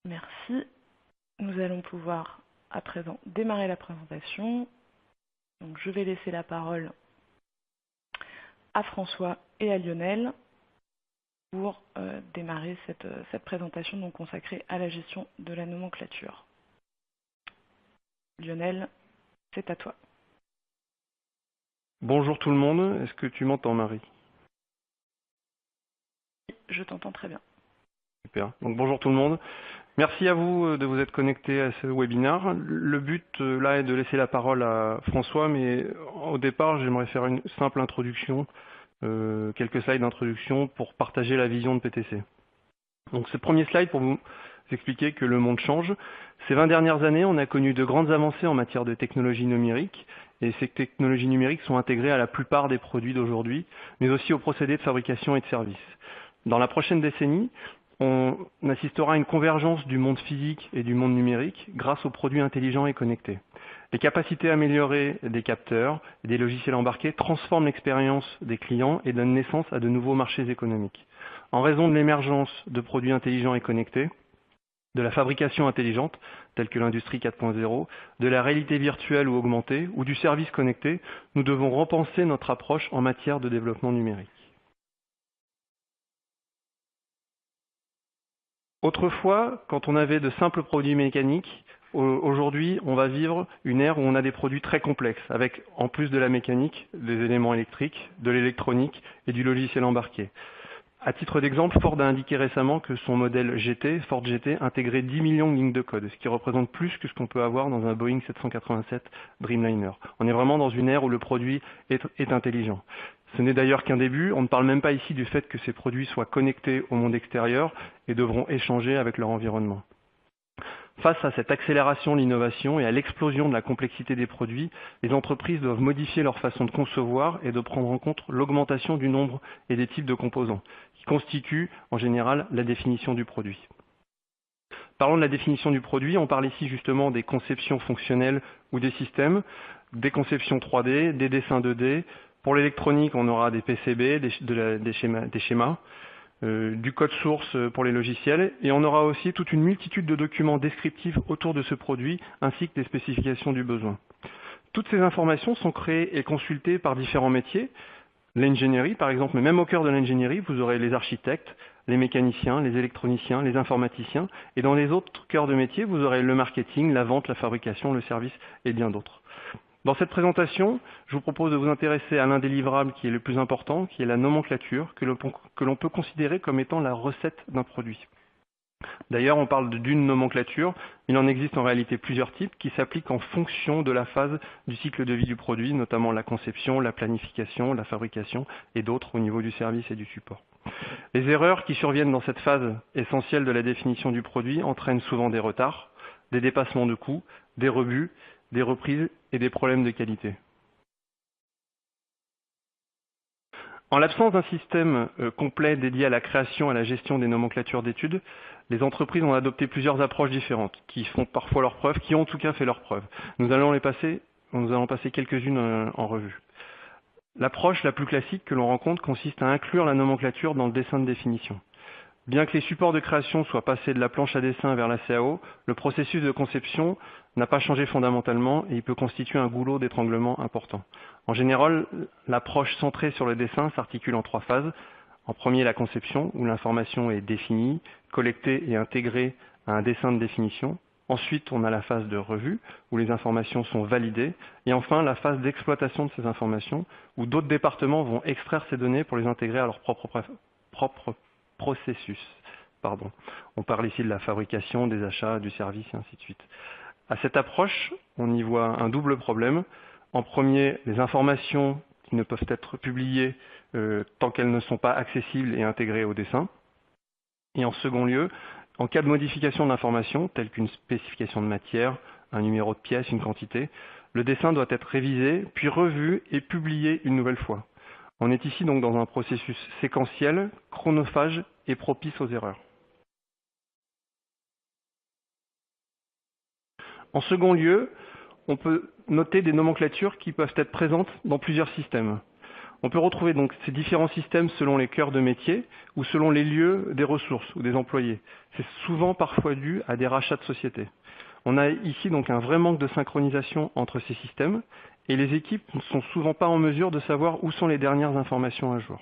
Merci. Nous allons pouvoir à présent démarrer la présentation. Donc, je vais laisser la parole à François et à Lionel pour démarrer cette présentation donc consacrée à la gestion de la nomenclature. Lionel, c'est à toi. Bonjour tout le monde, est-ce que tu m'entends Marie? Je t'entends très bien. Super, donc bonjour tout le monde. Merci à vous de vous être connectés à ce webinaire. Le but là est de laisser la parole à François, mais au départ j'aimerais faire une simple introduction, quelques slides d'introduction pour partager la vision de PTC. Donc ce premier slide pour vous expliquer que le monde change. Ces 20 dernières années, on a connu de grandes avancées en matière de technologie numérique, et ces technologies numériques sont intégrées à la plupart des produits d'aujourd'hui, mais aussi aux procédés de fabrication et de service. Dans la prochaine décennie, on assistera à une convergence du monde physique et du monde numérique grâce aux produits intelligents et connectés. Les capacités améliorées des capteurs et des logiciels embarqués transforment l'expérience des clients et donnent naissance à de nouveaux marchés économiques. En raison de l'émergence de produits intelligents et connectés, de la fabrication intelligente, telle que l'industrie 4.0, de la réalité virtuelle ou augmentée, ou du service connecté, nous devons repenser notre approche en matière de développement numérique. Autrefois, quand on avait de simples produits mécaniques, aujourd'hui, on va vivre une ère où on a des produits très complexes, avec, en plus de la mécanique, des éléments électriques, de l'électronique et du logiciel embarqué. À titre d'exemple, Ford a indiqué récemment que son modèle GT, Ford GT, intégrait 10 millions de lignes de code, ce qui représente plus que ce qu'on peut avoir dans un Boeing 787 Dreamliner. On est vraiment dans une ère où le produit est intelligent. Ce n'est d'ailleurs qu'un début, on ne parle même pas ici du fait que ces produits soient connectés au monde extérieur et devront échanger avec leur environnement. Face à cette accélération de l'innovation et à l'explosion de la complexité des produits, les entreprises doivent modifier leur façon de concevoir et de prendre en compte l'augmentation du nombre et des types de composants, qui constituent en général la définition du produit. Parlons de la définition du produit, on parle ici justement des conceptions fonctionnelles ou des systèmes, des conceptions 3D, des dessins 2D. Pour l'électronique, on aura des PCB, des schémas. Du code source pour les logiciels, et on aura aussi toute une multitude de documents descriptifs autour de ce produit, ainsi que des spécifications du besoin. Toutes ces informations sont créées et consultées par différents métiers. L'ingénierie, par exemple, mais même au cœur de l'ingénierie, vous aurez les architectes, les mécaniciens, les électroniciens, les informaticiens, et dans les autres cœurs de métier, vous aurez le marketing, la vente, la fabrication, le service et bien d'autres. Dans cette présentation, je vous propose de vous intéresser à l'un des livrables qui est le plus important, qui est la nomenclature, que l'on peut considérer comme étant la recette d'un produit. D'ailleurs, on parle d'une nomenclature, il en existe en réalité plusieurs types qui s'appliquent en fonction de la phase du cycle de vie du produit, notamment la conception, la planification, la fabrication et d'autres au niveau du service et du support. Les erreurs qui surviennent dans cette phase essentielle de la définition du produit entraînent souvent des retards, des dépassements de coûts, des rebuts, des reprises et des problèmes de qualité. En l'absence d'un système complet dédié à la création et à la gestion des nomenclatures d'études, les entreprises ont adopté plusieurs approches différentes, qui font parfois leurs preuves, qui ont en tout cas fait leurs preuves. Nous allons passer quelques-unes en revue. L'approche la plus classique que l'on rencontre consiste à inclure la nomenclature dans le dessin de définition. Bien que les supports de création soient passés de la planche à dessin vers la CAO, le processus de conception n'a pas changé fondamentalement et il peut constituer un goulot d'étranglement important. En général, l'approche centrée sur le dessin s'articule en 3 phases. En premier, la conception, où l'information est définie, collectée et intégrée à un dessin de définition. Ensuite, on a la phase de revue, où les informations sont validées. Et enfin, la phase d'exploitation de ces informations, où d'autres départements vont extraire ces données pour les intégrer à leur propre processus. On parle ici de la fabrication, des achats, du service et ainsi de suite. À cette approche, on y voit un double problème. En premier, les informations qui ne peuvent être publiées tant qu'elles ne sont pas accessibles et intégrées au dessin. Et en second lieu, en cas de modification de l'information, telle qu'une spécification de matière, un numéro de pièce, une quantité, le dessin doit être révisé, puis revu et publié une nouvelle fois. On est ici donc dans un processus séquentiel, chronophage et propice aux erreurs. En second lieu, on peut noter des nomenclatures qui peuvent être présentes dans plusieurs systèmes. On peut retrouver donc ces différents systèmes selon les cœurs de métier ou selon les lieux des ressources ou des employés. C'est souvent parfois dû à des rachats de sociétés. On a ici donc un vrai manque de synchronisation entre ces systèmes et les équipes ne sont souvent pas en mesure de savoir où sont les dernières informations à jour.